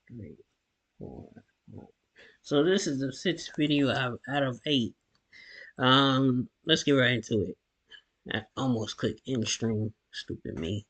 3, 4. So this is the 6th video out of 8. Let's get right into it. I almost clicked end stream. Stupid me.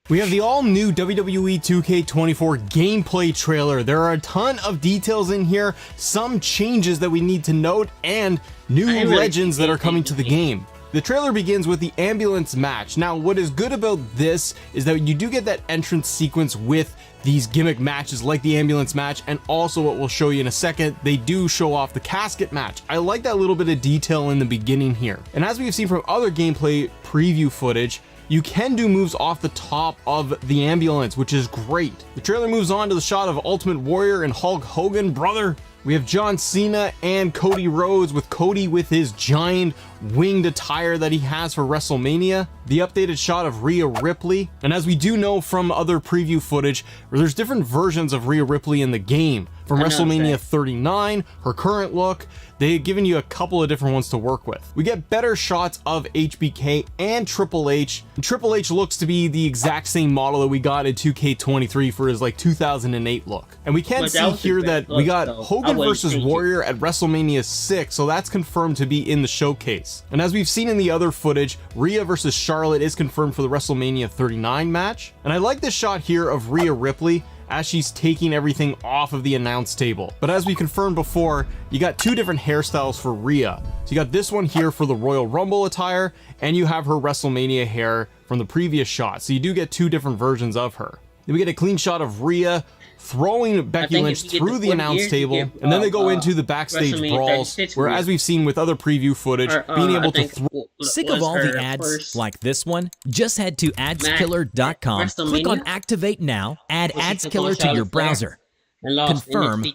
We have the all-new WWE 2K24 gameplay trailer. There are a ton of details in here, some changes that we need to note, and new legends that are coming to the game. The trailer begins with the ambulance match. Now, what is good about this is that you do get that entrance sequence with these gimmick matches like the ambulance match, and also what we'll show you in a second, they do show off the casket match. I like that little bit of detail in the beginning here. And as we've seen from other gameplay preview footage, you can do moves off the top of the ambulance, which is great. The trailer moves on to the shot of Ultimate Warrior and Hulk Hogan, brother. We have John Cena and Cody Rhodes, with Cody with his giant winged attire that he has for WrestleMania. The updated shot of Rhea Ripley. And as we do know from other preview footage, there's different versions of Rhea Ripley in the game. From WrestleMania 39, her current look, they've given you a couple of different ones to work with. We get better shots of HBK and Triple H. And Triple H looks to be the exact same model that we got in 2K23 for his like 2008 look. And we can see here that we got Hogan versus Warrior at WrestleMania 6, so that's confirmed to be in the showcase. And as we've seen in the other footage, Rhea versus Charlotte is confirmed for the WrestleMania 39 match. And I like this shot here of Rhea Ripley as she's taking everything off of the announce table. But as we confirmed before, you got two different hairstyles for Rhea. So you got this one here for the Royal Rumble attire, and you have her WrestleMania hair from the previous shot. So you do get two different versions of her. Then we get a clean shot of Rhea throwing Becky Lynch through the announce table, and then they go into the backstage brawls, where as we've seen with other preview footage, being able to throw. Sick of all the ads like this one? Just head to adskiller.com, click on activate now, add adskiller to your browser. Confirm.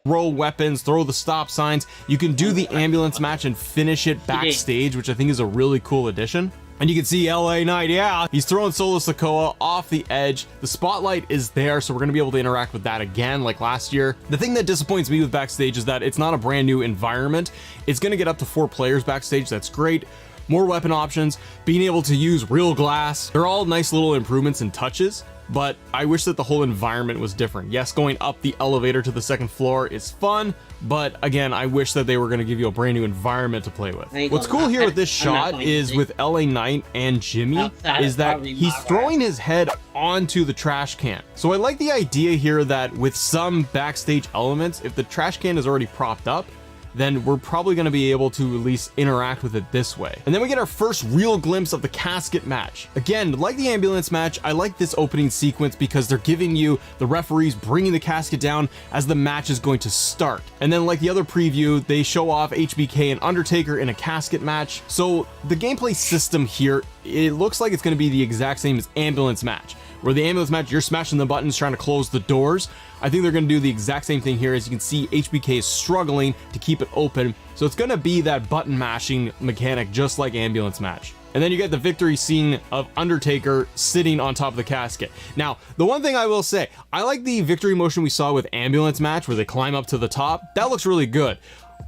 Throw weapons, throw the stop signs. You can do the ambulance match and finish it backstage, which I think is a really cool addition. And you can see LA Knight, yeah, he's throwing Solo Sikoa off the edge. The spotlight is there, so we're going to be able to interact with that again like last year. The thing that disappoints me with backstage is that it's not a brand new environment. It's going to get up to 4 players backstage. That's great. More weapon options, being able to use real glass. They're all nice little improvements and touches, but I wish that the whole environment was different. Yes, going up the elevator to the 2nd floor is fun, but again, I wish that they were going to give you a brand new environment to play with. What's cool here with this shot is with LA Knight and Jimmy is that he's throwing his head onto the trash can. So I like the idea here that with some backstage elements, if the trash can is already propped up, then we're probably going to be able to at least interact with it this way. And then we get our first real glimpse of the casket match. Again, like the ambulance match, I like this opening sequence because they're giving you the referees bringing the casket down as the match is going to start. And then like the other preview, they show off HBK and Undertaker in a casket match. So the gameplay system here, it looks like it's going to be the exact same as ambulance match, where the ambulance match, you're smashing the buttons trying to close the doors. I think they're going to do the exact same thing here. As you can see, HBK is struggling to keep it open, so it's going to be that button mashing mechanic just like ambulance match. And then you get the victory scene of Undertaker sitting on top of the casket. Now, the one thing I will say, I like the victory motion we saw with ambulance match where they climb up to the top. That looks really good.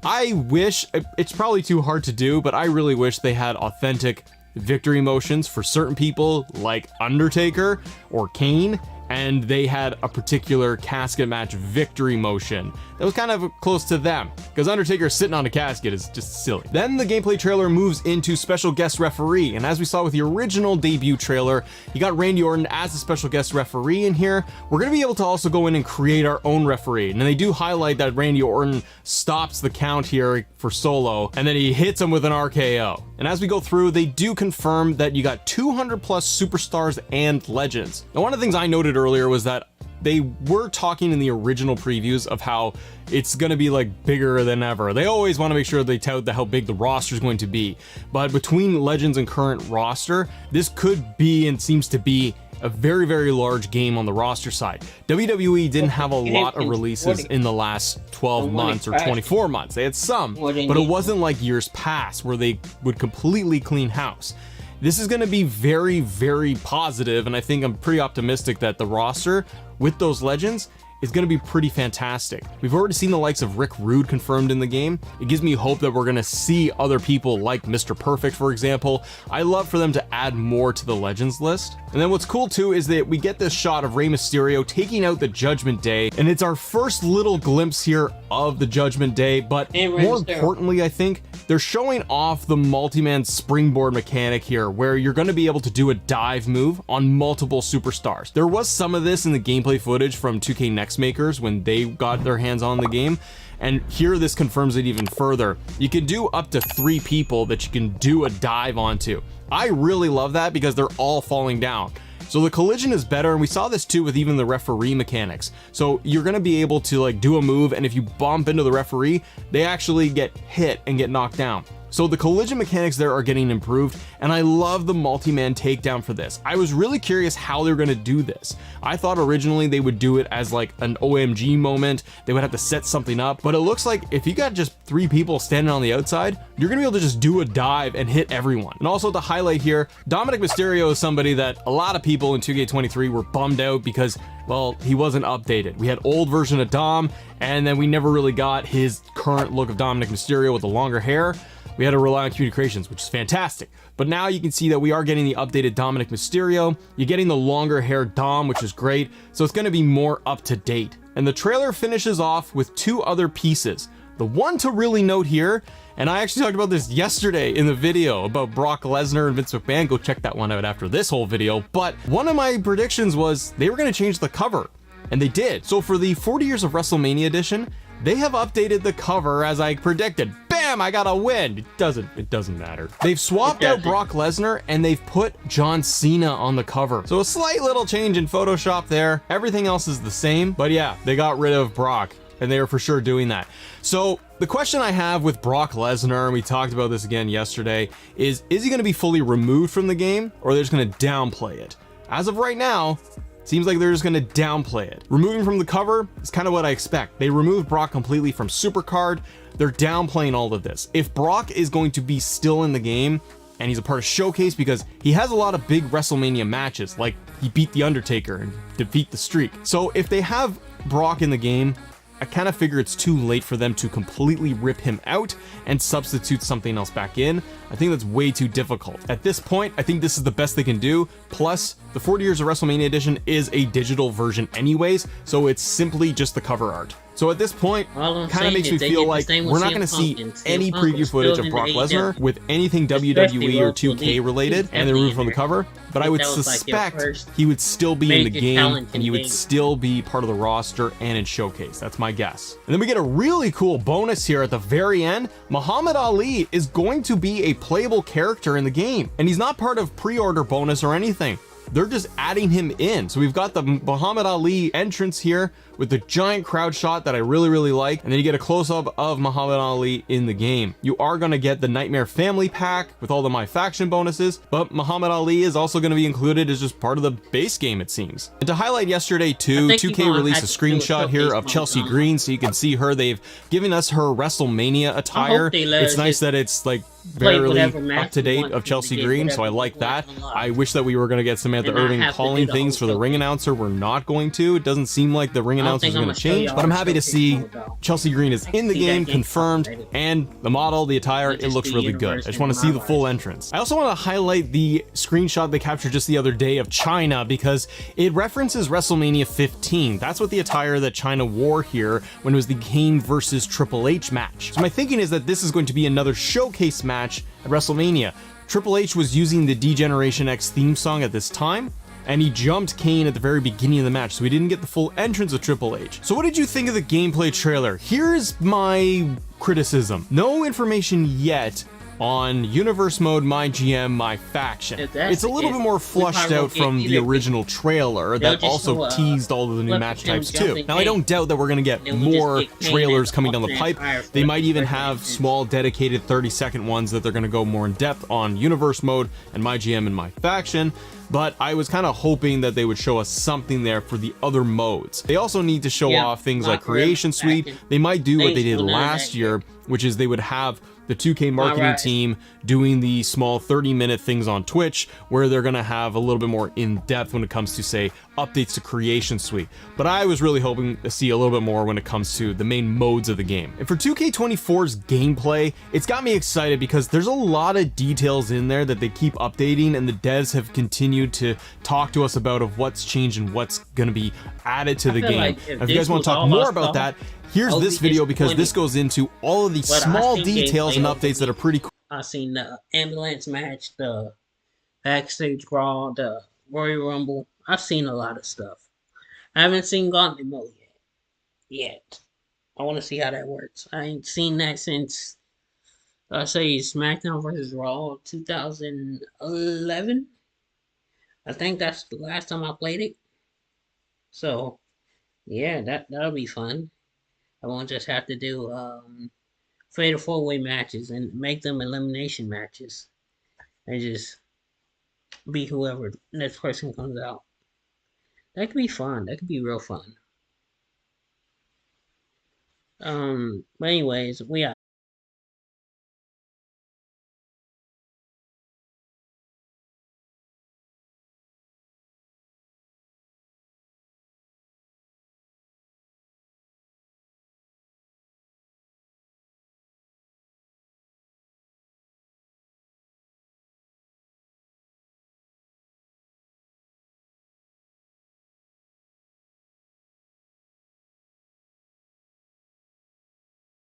I wish, it's probably too hard to do, but I really wish they had authentic victory motions for certain people like Undertaker or Kane, and they had a particular casket match victory motion that was kind of close to them, because Undertaker sitting on a casket is just silly. Then the gameplay trailer moves into special guest referee, and as we saw with the original debut trailer, you got Randy Orton as a special guest referee in here. We're going to be able to also go in and create our own referee, and they do highlight that Randy Orton stops the count here for Solo, and then he hits him with an RKO. And as we go through, they do confirm that you got 200 plus superstars and legends. Now, one of the things I noted earlier was that they were talking in the original previews of how it's going to be like bigger than ever. They always want to make sure they tout how big the roster is going to be, but between legends and current roster, this could be and seems to be a very, very large game on the roster side. WWE didn't have a lot of releases in the last 12 months or 24 months. They had some, but it wasn't like years past where they would completely clean house. This is going to be very, very positive, and I think I'm pretty optimistic that the roster with those legends is going to be pretty fantastic. We've already seen the likes of Rick Rude confirmed in the game. It gives me hope that we're going to see other people like Mr. Perfect, for example. I love for them to add more to the Legends list. And then what's cool too is that we get this shot of Rey Mysterio taking out the Judgment Day, and it's our first little glimpse here of the Judgment Day, but more importantly, I think they're showing off the multi-man springboard mechanic here, where you're going to be able to do a dive move on multiple superstars. There was some of this in the gameplay footage from 2K Next Makers when they got their hands on the game, and here this confirms it even further. You can do up to 3 people that you can do a dive onto. I really love that because they're all falling down. So the collision is better, and we saw this too with even the referee mechanics. So you're going to be able to like do a move, and if you bump into the referee, they actually get hit and get knocked down. So the collision mechanics there are getting improved, and I love the multi-man takedown for this. I was really curious how they're going to do this. I thought originally they would do it as like an OMG moment. They would have to set something up, but it looks like if you got just 3 people standing on the outside, you're going to be able to just do a dive and hit everyone. And also to highlight here, Dominic Mysterio is somebody that a lot of people in 2K23 were bummed out because, well, he wasn't updated. We had old version of Dom, and then we never really got his current look of Dominic Mysterio with the longer hair. We had to rely on community creations, which is fantastic. But now you can see that we are getting the updated Dominic Mysterio. You're getting the longer hair Dom, which is great. So it's going to be more up to date. And the trailer finishes off with 2 other pieces. The one to really note here, and I actually talked about this yesterday in the video about Brock Lesnar and Vince McMahon. Go check that one out after this whole video. But one of my predictions was they were going to change the cover, and they did. So for the 40 Years of WrestleMania edition, they have updated the cover as I predicted. Bam, I got a win. It doesn't matter. They've swapped out Brock Lesnar and they've put John Cena on the cover. So a slight little change in Photoshop there. Everything else is the same, but yeah, they got rid of Brock, and they are for sure doing that. So the question I have with Brock Lesnar, and we talked about this again yesterday, is he going to be fully removed from the game, or they're just going to downplay it? As of right now, seems like they're just going to downplay it. Removing from the cover is kind of what I expect. They removed Brock completely from Supercard. They're downplaying all of this. If Brock is going to be still in the game, and he's a part of Showcase because he has a lot of big WrestleMania matches, like he beat The Undertaker and defeat the Streak. So if they have Brock in the game, I kind of figure it's too late for them to completely rip him out and substitute something else back in. I think that's way too difficult. At this point, I think this is the best they can do. Plus, the 40 Years of WrestleMania edition is a digital version anyways, so it's simply just the cover art. So at this point, kind of makes me feel like we're not going to see any preview footage of Brock Lesnar with anything WWE or 2K related, and they're removed from the cover. But I would suspect he would still be in the game, and he would still be part of the roster and in Showcase. That's my guess. And then we get a really cool bonus here at the very end. Muhammad Ali is going to be a playable character in the game, and he's not part of pre-order bonus or anything. They're just adding him in. So we've got the Muhammad Ali entrance here with the giant crowd shot that I really like, and then you get a close-up of Muhammad Ali in the game. You are going to get the Nightmare Family Pack with all the My Faction bonuses, but Muhammad Ali is also going to be included as just part of the base game, it seems. And to highlight yesterday too, 2K released a screenshot here of Chelsea Green, so you can see her. They've given us her WrestleMania attire. It's nice that it's like barely up to date of Chelsea Green, so I like that. I wish that we were going to get Samantha Irving calling things for the ring announcer. We're not going to. It doesn't seem like the ring announcer is going to change, but I'm happy to see Chelsea Green is in the game, confirmed, and the model, the attire, it looks really good. I just want to see the full entrance. I also want to highlight the screenshot they captured just the other day of China because it references WrestleMania 15. That's what the attire that China wore here when it was the Kane versus Triple H match. So my thinking is that this is going to be another showcase match at WrestleMania. Triple H was using the D-Generation X theme song at this time, and he jumped Kane at the very beginning of the match, so we didn't get the full entrance of Triple H. So what did you think of the gameplay trailer? Here's my criticism. No information yet on Universe Mode, My GM, My Faction. It's a little bit more flushed out from the original trailer that also teased all of the new match types too. Now I don't doubt that we're going to get more trailers coming down the pipe. They might even have small dedicated 30-second ones that they're going to go more in depth on Universe Mode and My GM and My Faction. but I was kind of hoping that they would show us something there for the other modes. They also need to show off things like Creation Suite. They might do what they did last year, which is they would have the 2K marketing team doing the small 30-minute things on Twitch, where they're going to have a little bit more in-depth when it comes to, say, updates to Creation Suite. But I was really hoping to see a little bit more when it comes to the main modes of the game. And for 2K24's gameplay, it's got me excited because there's a lot of details in there that they keep updating, and the devs have continued to talk to us about of what's changed and what's going to be added to the game. Like if you guys want to talk more about that, here's this video, because this goes into all of these small details and updates that are pretty cool. I've seen the ambulance match, the backstage brawl, the Royal Rumble. I've seen a lot of stuff. I haven't seen Gauntlet mode yet. I want to see how that works. I ain't seen that since, I say, SmackDown vs. Raw 2011. I think that's the last time I played it. So, yeah, that'll be fun. I won't just have to do fatal 4-way matches and make them elimination matches and just be whoever next person comes out. That could be fun. That could be real fun. But anyways, we